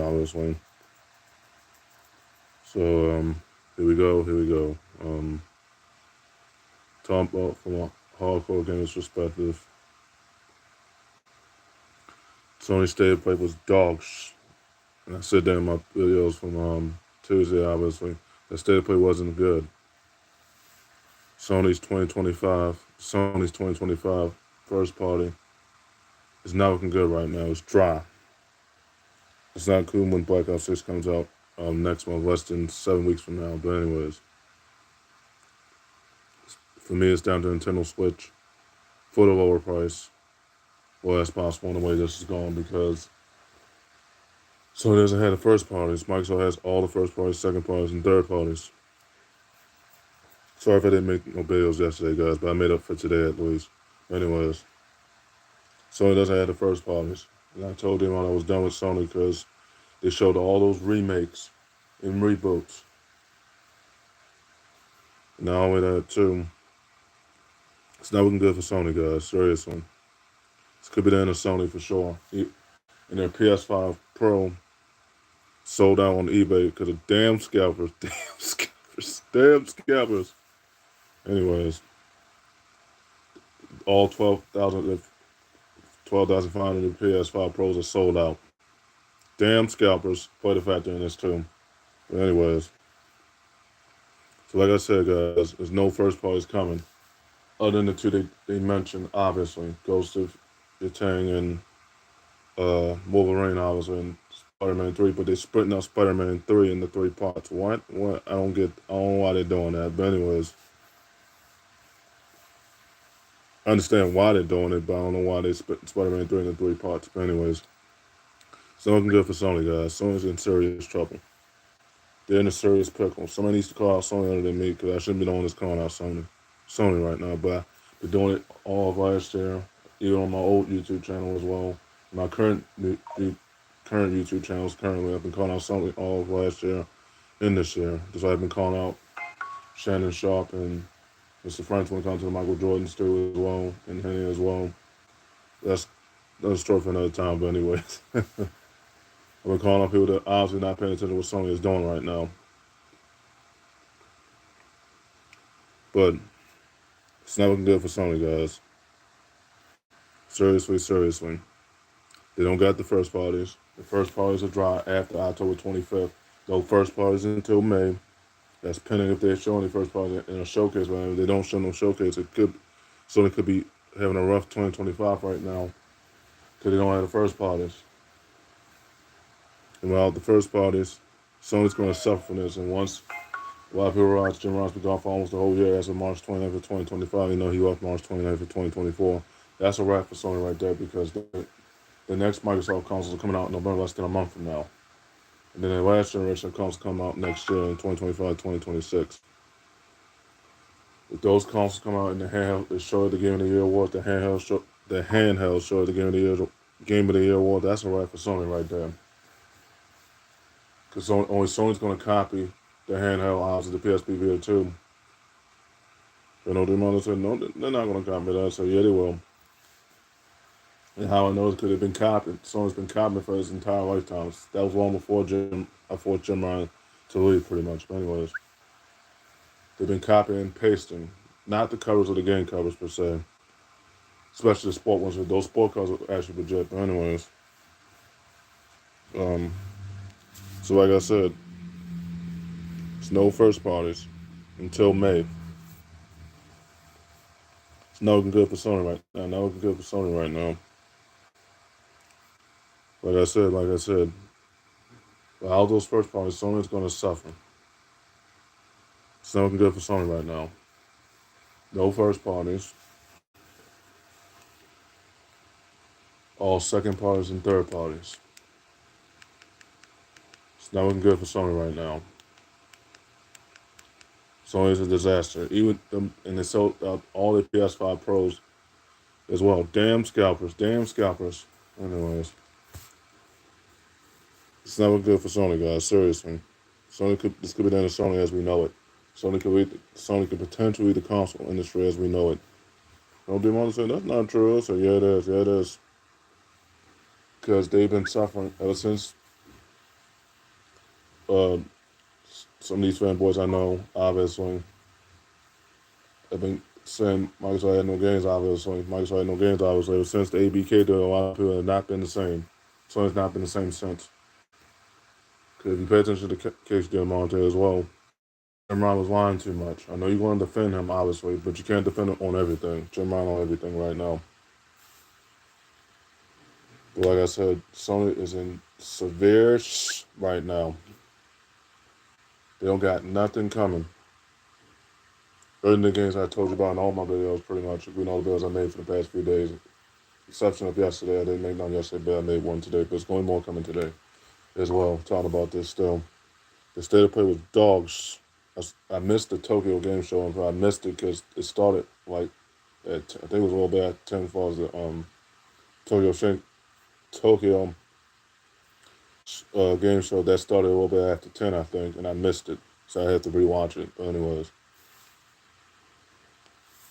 obviously. So here we go. Here we go. Talking about from a hardcore gamer's perspective, Sony State of Play was dogs. And I said that in my videos from Tuesday, obviously. The State of Play wasn't good. Sony's 2025 first party is not looking good right now. It's dry. It's not cool when Black Ops 6 comes out next month, less than 7 weeks from now. But anyways, for me, it's down to Nintendo Switch for the lower price. Well, that's possible in the way this is going because Sony doesn't have the first parties. Microsoft has all the first parties, second parties, and third parties. Sorry if I didn't make no videos yesterday, guys, but I made up for today at least. Anyways, Sony doesn't have the first parties. And I told them when I was done with Sony because they showed all those remakes and reboots. Not only that, too, it's not looking good for Sony, guys. Seriously. This could be the end of Sony for sure. And their PS5 Pro sold out on eBay because of damn scalpers. Damn scalpers. Anyways, all 12,500 PS5 Pros are sold out. Damn scalpers. Play the factor in this too. But anyways, so like I said, guys, there's no first parties coming. Other than the two they mentioned, obviously. Ghost of Tang and Wolverine, obviously, and Spider-Man 3, but they're splitting up Spider-Man 3 into 3 parts. What? I don't know why they're doing that. But anyways, I understand why they're doing it, but I don't know why they split Spider-Man 3 into 3 parts. But anyways, it's not looking good for Sony, guys. Sony's in serious trouble. They're in a serious pickle. Somebody needs to call out Sony other than me, because I shouldn't be the one that's calling out Sony right now. But I've been doing it all of last year, even on my old YouTube channel as well. My current YouTube channels currently, I've been calling out Sony all of last year and this year. That's why I've been calling out Shannon Sharp and Mr. French when it comes to the Michael Jordans too as well, and Henny as well. That's another story for another time, but anyways. I've been calling out people that obviously not paying attention to what Sony is doing right now. But it's not looking good for Sony, guys. Seriously. They don't got the first parties. The first parties are dry after October 25th. No first parties until May. That's pending if they're showing the first party in a showcase. But if they don't show no showcase, Sony could be having a rough 2025 right now because they don't have the first parties. And without the first parties, Sony's going to suffer from this. And once a lot of people realize Jim Ross been gone for almost the whole year as of March 29th of 2025, you know he left March 29th of 2024. That's a wrap for Sony right there because the next Microsoft consoles are coming out in November, less than a month from now. And then the last generation of consoles come out next year in 2025, 2026. If those consoles come out in the handheld, they show the Game of the Year award, the handheld show the Game of the Year award, that's a wrap for Sony right there. Because only Sony's going to copy the handheld odds of the PSP Vita 2. You know, the mother said, no, they're not going to copy that. So, yeah, they will. And how I know is because they've been copied. Sony's been copying for his entire lifetime. That was long before Jim Ryan to leave, pretty much. But anyways, they've been copying and pasting. Not the covers of the game covers, per se. Especially the sport ones. Those sport covers are actually legit. But anyways. So like I said, it's no first parties until May. It's not looking good for Sony right now. Like I said, without those first parties, Sony's going to suffer. It's not looking good for Sony right now. No first parties. All second parties and third parties. It's not looking good for Sony right now. Sony's a disaster. And they sold out all the PS5 Pros as well. Damn scalpers. Anyways. It's not looking good for Sony, guys. Seriously. This could be the end of Sony as we know it. Sony could potentially be the console industry as we know it. Don't be want to say that's not true. So yeah, it is. Because they've been suffering ever since uh, some of these fanboys I know, obviously, have been saying Microsoft had no games, obviously. Microsoft had no games, obviously. Since the ABK deal, a lot of people have not been the same. So it's not been the same since. Because if you pay attention to the case deal Monte as well, Jim Ryan was lying too much. I know you want to defend him, obviously, but you can't defend him on everything. Jim Ryan on everything right now. But like I said, Sony is in severe right now. They don't got nothing coming. Other than the games I told you about in all my videos, pretty much. You know the videos I made for the past few days. Exception of yesterday. I didn't make none yesterday, but I made one today. But there's going to be more coming today as well. Talking about this still. The state of play was dogs. I missed the Tokyo game show, and I missed it because it started like at, I think it was a little bit at 10 as far as the Tokyo game show that started a little bit after 10, I think, and I missed it, so I had to rewatch it. But anyways,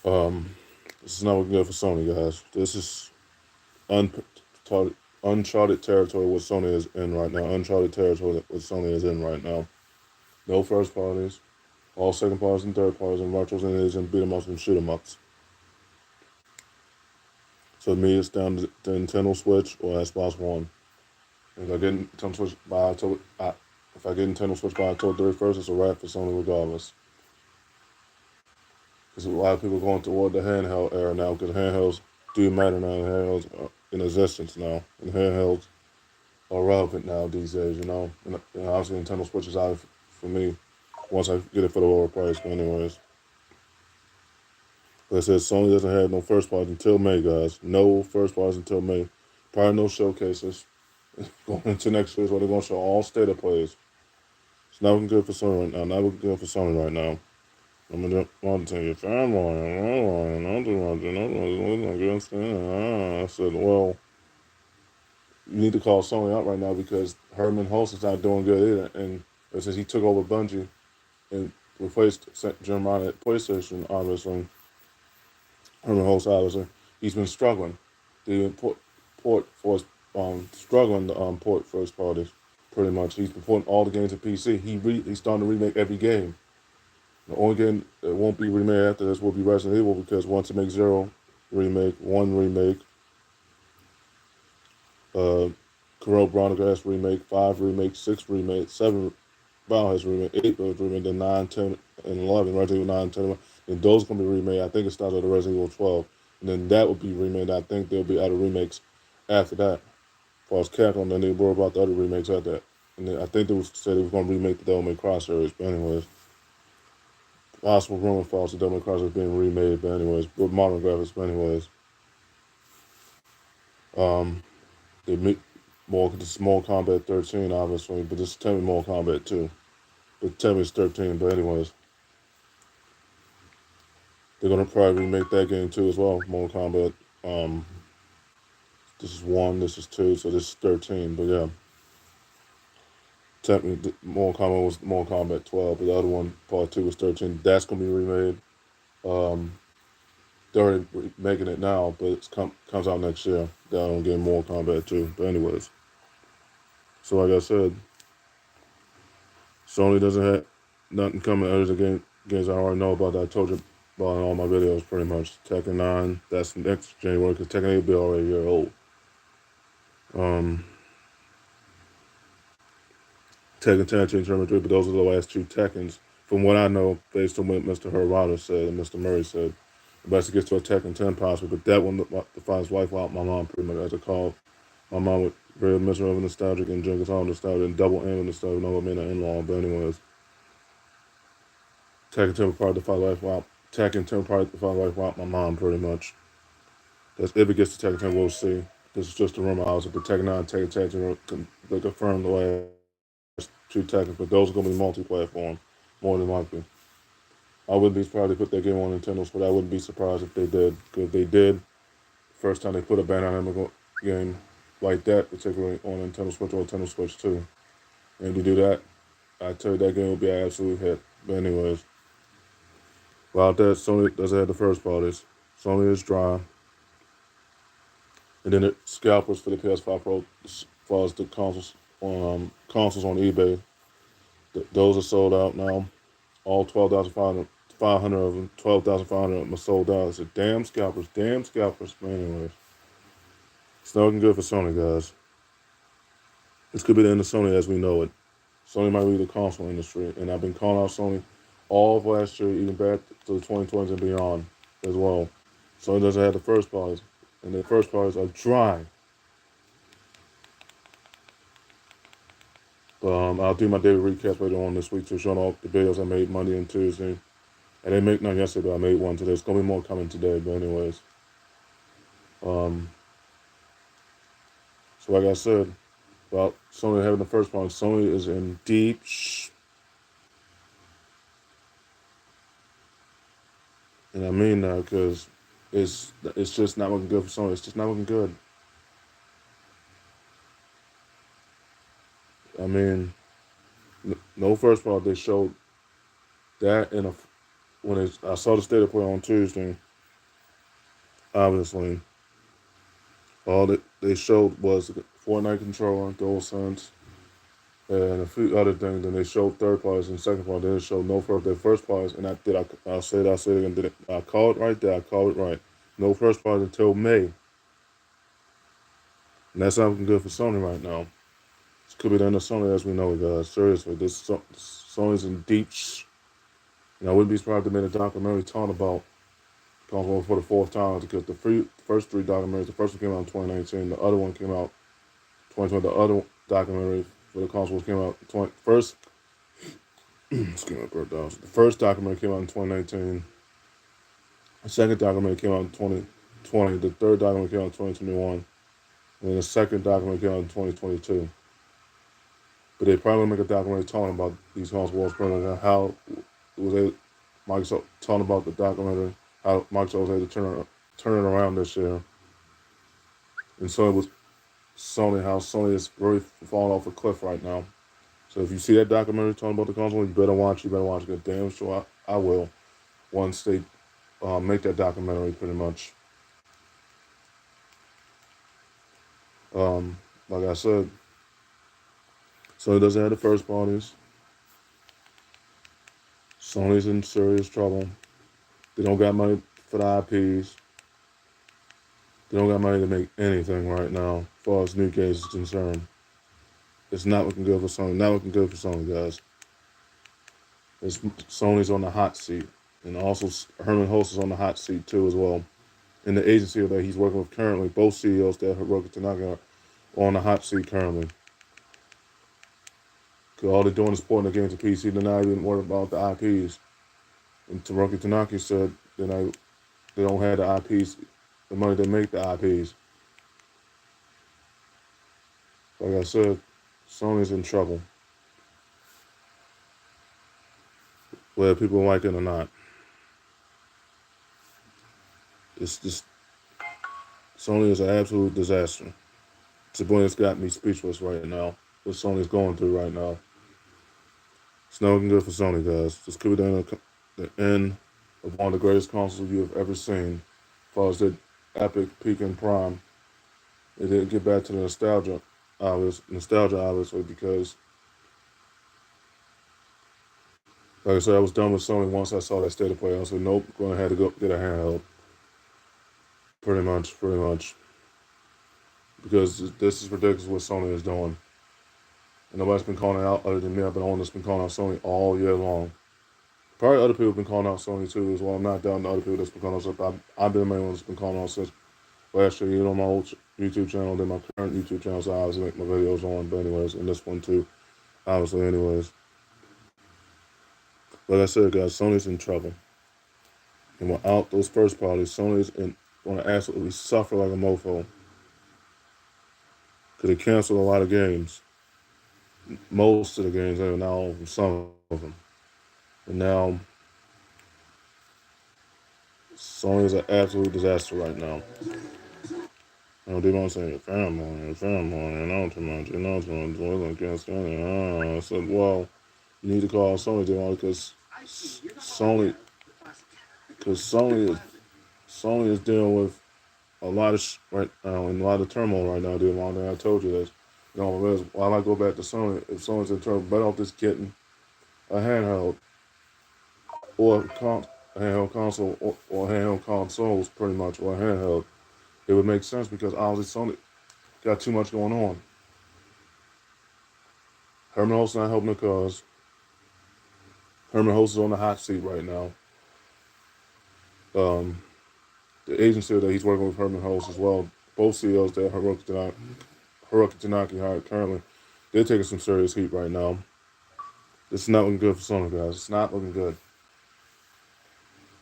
um, this is not looking good for Sony, guys. This is uncharted territory what Sony is in right now. Uncharted territory what Sony is in right now. No first parties, all second parties and third parties and retros and is and beat 'em ups and shoot 'em ups. So to me, it's down to Nintendo Switch or Xbox One. If I get Nintendo Switch by October, if I get Nintendo Switch by October 31st, it's a wrap for Sony regardless. Because a lot of people are going toward the handheld era now, because handhelds do matter now. Handhelds are in existence now, and handhelds are relevant now these days. And obviously Nintendo Switch is out for me once I get it for the lower price. But anyways, like I said, Sony doesn't have no first parties until May, guys. No first parties until May. Probably no showcases. Going into next year is where they're going to show all state of plays. It's not looking good for Sony right now. Not looking good for Sony right now. I'm going to tell you, I said, well, you need to call Sony out right now because Herman Hulse is not doing good either. And since he took over Bungie and replaced Jim Ryan at PlayStation, obviously, Herman Hulse, obviously, he's been struggling. The port for struggling to port first parties, pretty much. He's been porting all the games to PC. He's starting to remake every game. The only game that won't be remade after this will be Resident Evil because once it makes 0 remake, 1 remake, Corel Chronicles remake, 5 remake, 6 remake, 7 Biohazard remake, 8 remake, then 9, 10, and 11, Resident Evil 9, 10, 11. And those are going to be remade. I think it starts at the Resident Evil 12. And then that will be remade. I think there'll be other remakes after that. As far as Capcom, then they worry about the other remakes after that. And then I think they said they was going to remake the Devil May Cry series. But anyways, possible rumor false the Devil May Cry is being remade. But anyways, with modern graphics. But anyways, they make this is Mortal Kombat 13, obviously, but this is Tell Me Mortal Kombat 2. But tell me it's 13. But anyways, they're gonna probably remake that game too as well. Mortal Kombat. This is 1. This is 2. So this is 13. But yeah, technically, Mortal Kombat was Mortal Kombat 12, but the other one, Part 2, was 13. That's gonna be remade. They're already making it now, but it comes out next year. They're gonna get Mortal Kombat 2. But anyways, so like I said, Sony doesn't have nothing coming other than games I already know about that I told you about in all my videos pretty much. Tekken 9, that's next January because Tekken 8 will be already a year old. Tekken 10 changed Tournament 3, but those are the last 2 Tekkens. From what I know, based on what Mr. Heroine said and Mr. Murray said, the best it gets to a Tekken 10 possible, but that one defines wife out my mom pretty much as a call. My mom would very miserable nostalgic and drink all nostalgic and double aim nostalgic, no mean an in-law, but anyways. Tekken 10 would probably define life out. Tekken 10 would probably define life out my mom pretty much. That's if it gets to Tekken 10, we'll see. This is just a rumor. I was at the Tekken 9, Tekken 10, they confirmed the last 2 Tekken, but those are going to be multi-platform, more than likely. I wouldn't be surprised if they put that game on Nintendo, but I wouldn't be surprised if they did. Because if they did, first time they put a Bandai game like that, particularly on Nintendo Switch or Nintendo Switch 2. And if you do that, I tell you that game will be an absolute hit. But anyways, without that, Sony doesn't have the first parties. Sony is dry. And then it scalpers for the PS5 Pro as far as the consoles on eBay. Those are sold out now. All 12,500 of them, 12,500 of them are sold out. It's a damn scalpers, damn scalpers. But anyways, it's not looking good for Sony, guys. This could be the end of Sony as we know it. Sony might be the console industry, and I've been calling out Sony all of last year, even back to the 2020s and beyond as well. Sony doesn't have the first parties, and the first parties are dry. But I'll do my daily recap later on this week to show off the videos I made Monday and Tuesday. I didn't make none yesterday, but I made one today. There's going to be more coming today, but anyways. Um, so like I said, about Sony having the first party, Sony is in deep and I mean that because it's just not looking good for Sony. It's just not looking good. I mean, no first part. They showed that I saw the state of play on Tuesday. Obviously, all that they showed was the Fortnite controller, DualSense, and a few other things. And they showed third parties and second parties. They didn't show no first parties. And I'll say it again. Did it? I called it right there. I called it right. No first parties until May. And that's not looking good for Sony right now. This could be the end of Sony as we know it, guys. Seriously, Sony's in deep and I wouldn't be surprised if they made a documentary talking about console for the fourth time because the first three documentaries, the first one came out in 2019, the other one came out 2020, the other documentary for the console came out first. Excuse me, the first documentary came out in 2019. The second documentary came out in 2020. The third documentary came out in 2021. And then the second documentary came out in 2022. But they probably make a documentary talking about these consoles and how Microsoft talking about the documentary, how Microsoft was able to turn it around this year. And so it was how Sony is really falling off a cliff right now. So if you see that documentary talking about the console, you better watch it. Because damn sure I will once they make that documentary pretty much. Like I said, Sony doesn't have the first parties. Sony's in serious trouble. They don't got money for the IPs. They don't got money to make anything right now, as far as new games is concerned. It's not looking good for Sony. Not looking good for Sony, guys. Sony's on the hot seat. And also, Herman Hulst is on the hot seat, too, as well. In the agency that he's working with currently, both CEOs that Hiroki Tanaka are on the hot seat currently. Because all they're doing is porting the game to PC. They're not even worried about the IPs. And Hiroki Tanaka said they don't have the IPs, the money to make the IPs. Like I said, Sony's in trouble. Whether people like it or not. It's just, Sony is an absolute disaster. It's the point that's got me speechless right now. What Sony's going through right now. It's not looking good for Sony, guys. This could be the end of one of the greatest consoles you have ever seen. As far as the epic peak and prime. It didn't get back to the nostalgia obviously, because like I said, I was done with Sony once I saw that state of play. I said, nope, going to have to go get a handheld. Pretty much. Because this is ridiculous what Sony is doing. And nobody's been calling it out other than me. I've been on this, been calling out Sony all year long. Probably other people have been calling out Sony too as well. I'm not down to other people that's been calling out Sony. I've been the main one that's been calling out since last year. You know, my old YouTube channel, then my current YouTube channel, so I obviously make my videos on. But anyways, and this one too, obviously anyways. Like I said, guys, Sony's in trouble. And without those first parties, Sony's going to absolutely suffer like a mofo. Because they canceled a lot of games. Most of the games, now some of them. And now, Sony is an absolute disaster right now. They want to say, family, you know too much, wasn't against any. I said, well, you need to call Sony, because Sony is dealing with a lot of right now and a lot of turmoil right now. I told you this. Why I go back to Sony? If Sony's in trouble, better off just getting a handheld or a handheld console or handheld consoles, pretty much, or a handheld. It would make sense because obviously Sony got too much going on. Herman Hulst not helping the cause. Herman Hulst is on the hot seat right now. Um, the agency that he's working with Herman Hulst as well. Both CEOs that Hiroki Tanaki hired currently, they're taking some serious heat right now. This is not looking good for Sony, guys. It's not looking good.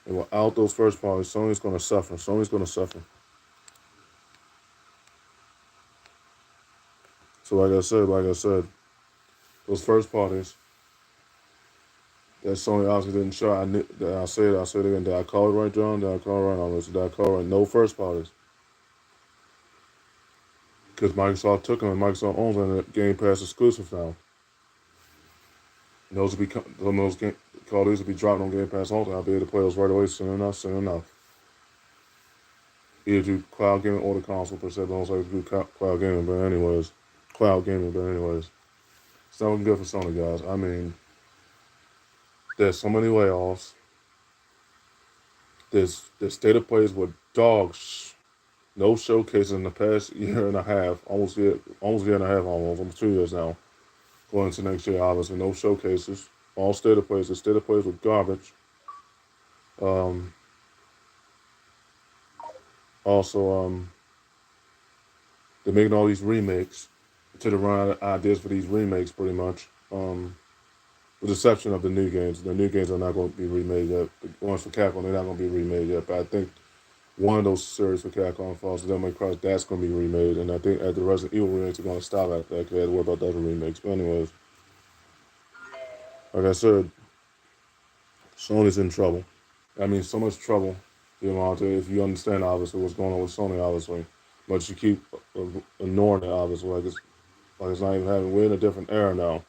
And without those first parties, Sony's going to suffer. Sony's going to suffer. So like I said, those first parties that Sony obviously didn't show. I said it again. Did I call it right, John? Did I call it right on this? Did I call it right? No first parties. Because Microsoft took them and Microsoft owns them and Game Pass exclusive now. And those will be Call of Duty will be dropped on Game Pass only. I'll be able to play those right away soon enough. Either do cloud gaming or the console per se, but I don't like to do cloud gaming, but anyways. It's not looking good for Sony, guys. I mean, there's so many layoffs. There's state of plays with dogs. No showcases in the past year and a half, almost year and a half, almost 2 years now. Going into next year, obviously, no showcases. All state of plays. The state of plays with garbage. Also, they're making all these remakes to the run ideas for these remakes, pretty much. With the exception of the new games. The new games are not going to be remade yet. The ones for Capcom, they're not going to be remade yet. But I think one of those series for Capcom Falls, Devil May Cry, that's going to be remade. And I think at the Resident Evil remakes are going to stop at that because they had to worry about the other remakes. But anyways, like I said, Sony's in trouble. I mean, so much trouble, if you understand, obviously, what's going on with Sony, obviously. But you keep ignoring it, obviously, like it's not even happening. We're in a different era now.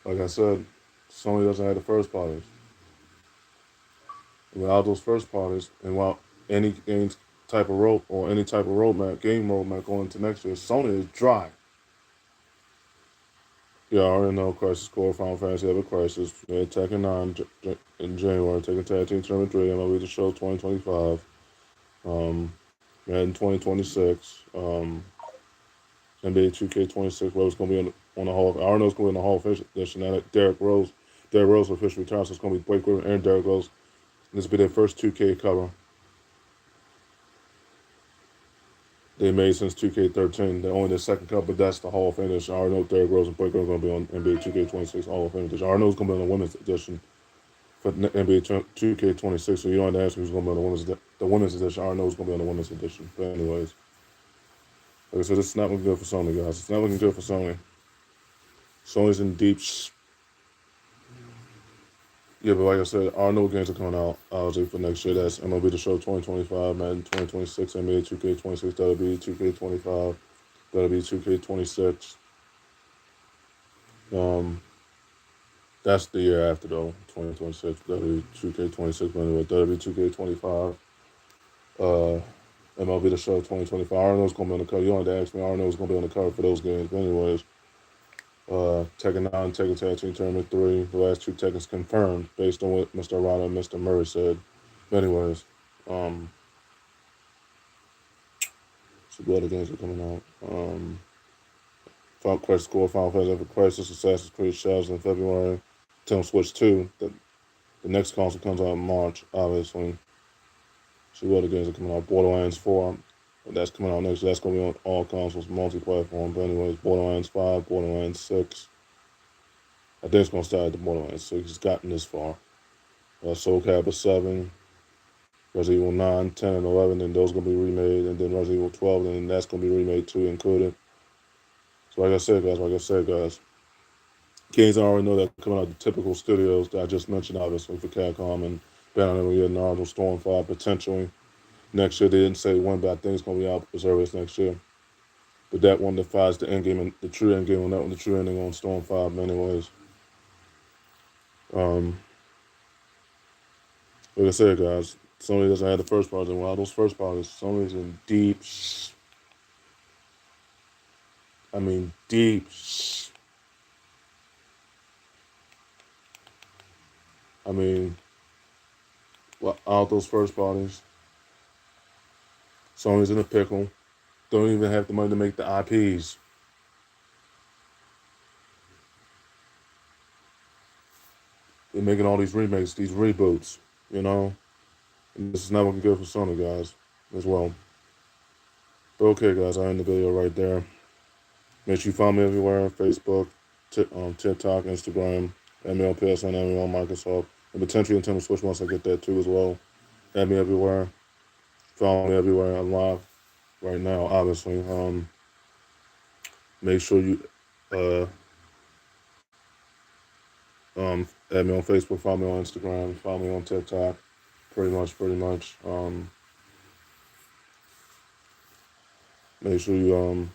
Like I said, Sony doesn't have the first parties. And without those first parties, and while any game type of game roadmap going into next year, Sony is dry. Yeah, I already know Crisis Core, Final Fantasy Ever Crisis. Yeah, Tekken 9 in January, Tekken Tag Team Tournament 3, MLB The Show 2025. Madden 2026. NBA 2K26, Rose going to be on the Hall. I already know it's going to be on the Hall of Fame edition. Now that Derrick Rose will officially retire, so it's going to be Blake Griffin and Derrick Rose. This will be their first 2K cover they made since 2K13. They're only their second cover, but that's the Hall of Fame edition. I already know Derrick Rose and Blake Griffin are going to be on NBA 2K26 Hall of Fame edition. I already know it's going to be on the women's edition for NBA 2K26, so you don't have to ask me who's going to be on the women's edition. I already know it's going to be on the women's edition. But anyways, like I said, it's not looking good for Sony, guys. It's not looking good for Sony. Sony's in deep. Yeah, but like I said, our new games are coming out obviously for next year. That's MLB The Show 2025, Madden 2026, NBA 2K26, that'll be 2K25, that'll be 2K26. That's the year after though, 2026. That'll be 2K26, but anyway, that'll be 2K25. MLB The Show 2025. I already know it's gonna be on the cover. You don't have to ask me. I already know it's gonna be on the cover for those games. But anyways. Tekken 9, Tekken Tag Team Tournament 3, the last two Tekkens confirmed based on what Mr. Arana and Mr. Murray said. But anyways, so what other games are coming out? Final Crisis Core, Final Fantasy Ever Crisis, Assassin's Creed Shadows in February, Nintendo Switch 2. The next console comes out in March, obviously. So what other games are coming out? Borderlands 4. That's coming out next year. That's going to be on all consoles, multi-platform. But anyways, Borderlands 5, Borderlands 6. I think it's going to start at the Borderlands 6. It's gotten this far. Soul Calibur 7, Resident Evil 9, 10, and 11. And those are going to be remade. And then Resident Evil 12. And that's going to be remade too, included. So like I said, guys. Games I already know that are coming out of the typical studios that I just mentioned, obviously, for Capcom and Banner and Naruto, Stormfire, potentially. Next year, they didn't say when, but I think it's going to be out as early as next year. But that one defies the end game, and the true end game on that one, the true ending on Storm 5, anyways. Like I said, guys, Sony doesn't have the first parties, and while those first parties, Sony's in deep. I mean, out those first parties, Sony's in a pickle. Don't even have the money to make the IPs. They're making all these remakes, these reboots, you know? And this is not looking good for Sony, guys, as well. But okay, guys, I end the video right there. Make sure you follow me everywhere, Facebook, TikTok, Instagram, add me on PSN, add me on Microsoft, and potentially Nintendo Switch once I get that too as well. Add me everywhere. Follow me everywhere. I'm live right now, obviously. Make sure you add me on Facebook, follow me on Instagram, follow me on TikTok. Pretty much. Make sure you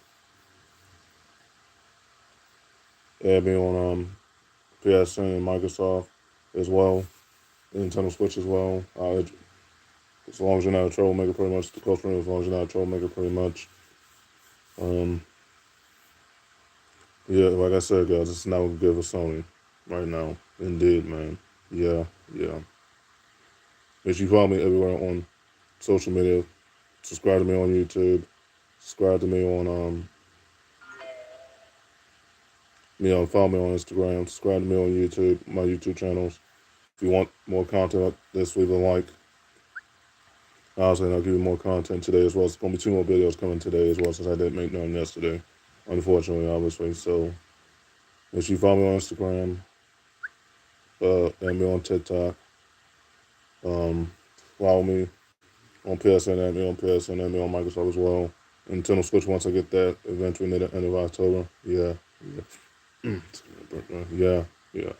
add me on PSN and Microsoft as well, Nintendo Switch as well. As long as you're not a troublemaker, pretty much. The close friend, as long as you're not a troublemaker, pretty much. Yeah, like I said, guys, it's not looking good for Sony right now. Indeed, man. Yeah. Make sure you follow me everywhere on social media. Subscribe to me on YouTube. Subscribe to me on follow me on Instagram. Subscribe to me on YouTube, my YouTube channels. If you want more content like this, leave a like. Honestly, I'll give you more content today as well. It's gonna be 2 more videos coming today as well, since I didn't make none yesterday, unfortunately, obviously. So make sure you follow me on Instagram, and me on TikTok. Follow me on PSN, add me on PSN, add me on Microsoft as well. And Nintendo Switch once I get that eventually near the end of October. Yeah. Yeah.